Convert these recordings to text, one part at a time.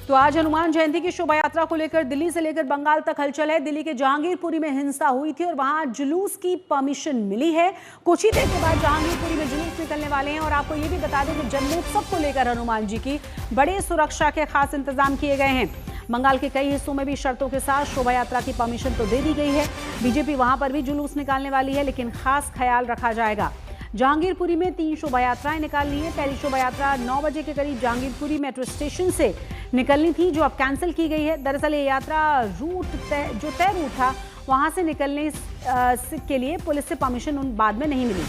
तो आज हनुमान जयंती की शोभा यात्रा को लेकर दिल्ली से लेकर बंगाल तक हलचल है। दिल्ली के जहांगीरपुरी में हिंसा हुई थी और वहां जुलूस की परमिशन मिली है। कुछ ही देर के बाद जहांगीरपुरी में जुलूस निकलने वाले हैं और आपको ये भी बता दें कि जन्मोत्सव को लेकर हनुमान जी की बड़े सुरक्षा के खास इंतजाम किए गए हैं। बंगाल के कई हिस्सों में भी शर्तों के साथ शोभा यात्रा की परमिशन तो दे दी गई है। बीजेपी वहां पर भी जुलूस निकालने वाली है, लेकिन खास ख्याल रखा जाएगा। जहांगीरपुरी में 3 शोभा यात्राएं निकालनी है। पहली शोभा यात्रा 9 बजे के करीब जहांगीरपुरी मेट्रो स्टेशन से निकलनी थी, जो अब कैंसिल की गई है। दरअसल ये यात्रा तय रूट था, वहां से निकलने के लिए पुलिस से परमिशन बाद में नहीं मिली।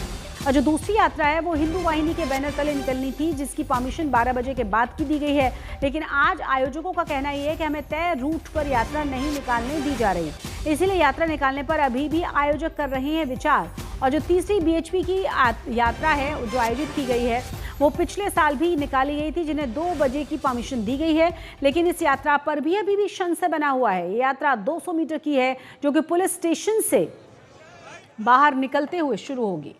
और जो दूसरी यात्रा है वो हिंदू वाहिनी के बैनर तले निकलनी थी, जिसकी परमिशन 12 बजे के बाद की दी गई है। लेकिन आज आयोजकों का कहना यह है कि हमें तय रूट पर यात्रा नहीं निकालने दी जा रही, इसीलिए यात्रा निकालने पर अभी भी आयोजक कर रहे हैं विचार। और जो तीसरी बीएचपी की यात्रा है जो आयोजित की गई है, वो पिछले साल भी निकाली गई थी, जिन्हें 2 बजे की परमिशन दी गई है। लेकिन इस यात्रा पर भी अभी भी संशय बना हुआ है। ये यात्रा 200 मीटर की है, जो कि पुलिस स्टेशन से बाहर निकलते हुए शुरू होगी।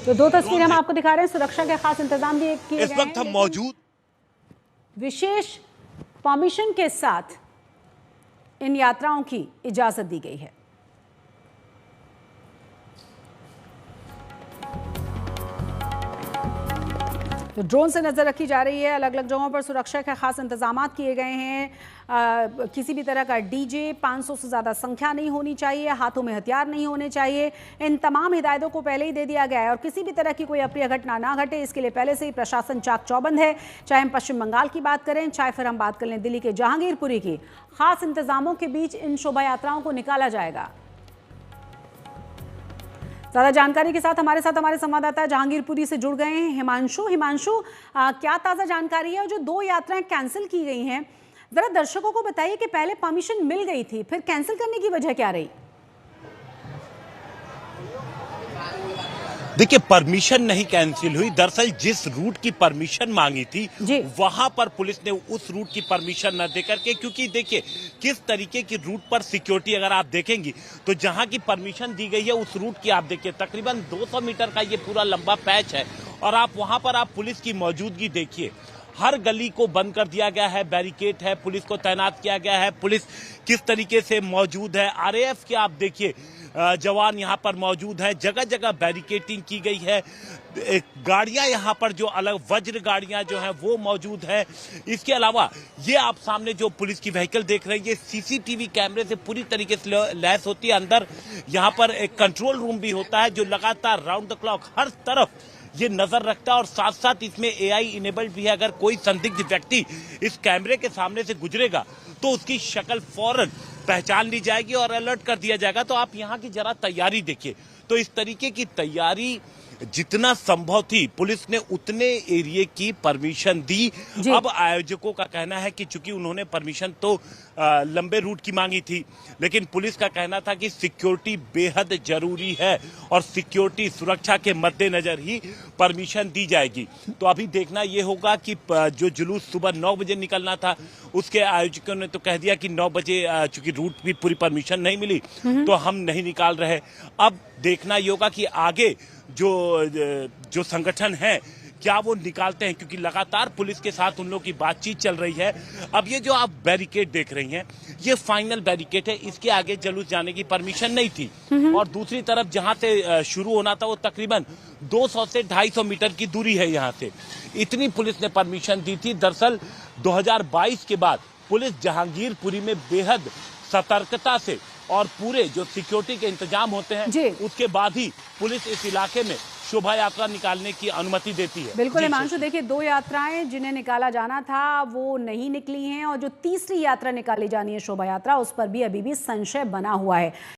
तो 2 तस्वीरें हम आपको दिखा रहे हैं। सुरक्षा के खास इंतजाम भी किए गए हैं। इस वक्त हम मौजूद विशेष परमिशन के साथ इन यात्राओं की इजाजत दी गई है। तो ड्रोन से नजर रखी जा रही है। अलग अलग जगहों पर सुरक्षा के खास इंतजाम किए गए हैं। किसी भी तरह का डीजे, 500 से ज़्यादा संख्या नहीं होनी चाहिए, हाथों में हथियार नहीं होने चाहिए। इन तमाम हिदायतों को पहले ही दे दिया गया है और किसी भी तरह की कोई अप्रिय घटना ना घटे, इसके लिए पहले से ही प्रशासन चाक चौबंद है। चाहे हम पश्चिम बंगाल की बात करें, चाहे फिर हम बात कर लें दिल्ली के जहांगीरपुरी की, खास इंतजामों के बीच इन शोभा यात्राओं को निकाला जाएगा। ज्यादा जानकारी के साथ हमारे संवाददाता जहांगीरपुरी से जुड़ गए हैं हिमांशु, क्या ताजा जानकारी है? और जो 2 यात्राएं कैंसिल की गई हैं, जरा दर्शकों को बताइए कि पहले परमिशन मिल गई थी, फिर कैंसिल करने की वजह क्या रही? देखिए, परमिशन नहीं कैंसिल हुई। दरअसल जिस रूट की परमिशन मांगी थी वहां पर पुलिस ने उस रूट की परमिशन न देकर के, क्योंकि देखिए किस तरीके की रूट पर सिक्योरिटी अगर आप देखेंगी तो जहां की परमिशन दी गई है उस रूट की आप देखिए तकरीबन 200 मीटर का ये पूरा लंबा पैच है और आप वहां पर आप पुलिस की मौजूदगी देखिए। हर गली को बंद कर दिया गया है, बैरिकेड है, पुलिस को तैनात किया गया है। पुलिस किस तरीके से मौजूद है, आरएएफ के आप देखिए जवान यहाँ पर मौजूद है। जगह जगह बैरिकेडिंग की गई है। गाड़ियां यहाँ पर जो अलग वज्र गाड़ियां जो हैं वो मौजूद है। इसके अलावा ये आप सामने जो पुलिस की व्हीकल देख रहे हैं, ये सीसीटीवी कैमरे से पूरी तरीके से लैस होती है। अंदर यहाँ पर एक कंट्रोल रूम भी होता है जो लगातार राउंड द क्लॉक हर तरफ ये नजर रखता है और साथ साथ इसमें एआई इनेबल्ड भी है। अगर कोई संदिग्ध व्यक्ति इस कैमरे के सामने से गुजरेगा तो उसकी शक्ल फौरन पहचान ली जाएगी और अलर्ट कर दिया जाएगा। तो आप यहाँ की जरा तैयारी देखिए। तो इस तरीके की तैयारी जितना संभव थी पुलिस ने उतने एरिया की परमिशन दी। अब आयोजकों का कहना है कि चूंकि उन्होंने परमिशन तो लंबे रूट की मांगी थी, लेकिन पुलिस का कहना था कि सिक्योरिटी बेहद जरूरी है और सिक्योरिटी सुरक्षा के मद्देनजर ही परमिशन दी जाएगी। तो अभी देखना यह होगा कि जो जुलूस सुबह 9 बजे निकलना था उसके आयोजकों ने तो कह दिया कि 9 बजे चूंकि रूट भी पूरी परमिशन नहीं मिली तो हम नहीं निकाल रहे। अब देखना ये होगा कि आगे जो संगठन है क्या वो निकालते हैं, क्योंकि लगातार पुलिस के साथ उन लोगों की बातचीत चल रही है। अब ये जो आप बैरिकेड देख रही हैं ये फाइनल बैरिकेड है, इसके आगे जुलूस जाने की परमिशन नहीं थी। और दूसरी तरफ जहां से शुरू होना था वो तकरीबन 200 से 250 मीटर की दूरी है। यहाँ से इतनी पुलिस ने परमिशन दी थी। दरअसल 2022 के बाद पुलिस जहांगीरपुरी में बेहद सतर्कता से और पूरे जो सिक्योरिटी के इंतजाम होते हैं उसके बाद ही पुलिस इस इलाके में शोभा यात्रा निकालने की अनुमति देती है। बिल्कुल हिमांशु, देखिए 2 यात्राएं जिन्हें निकाला जाना था वो नहीं निकली हैं और जो तीसरी यात्रा निकाली जानी है शोभा यात्रा, उस पर भी अभी भी संशय बना हुआ है।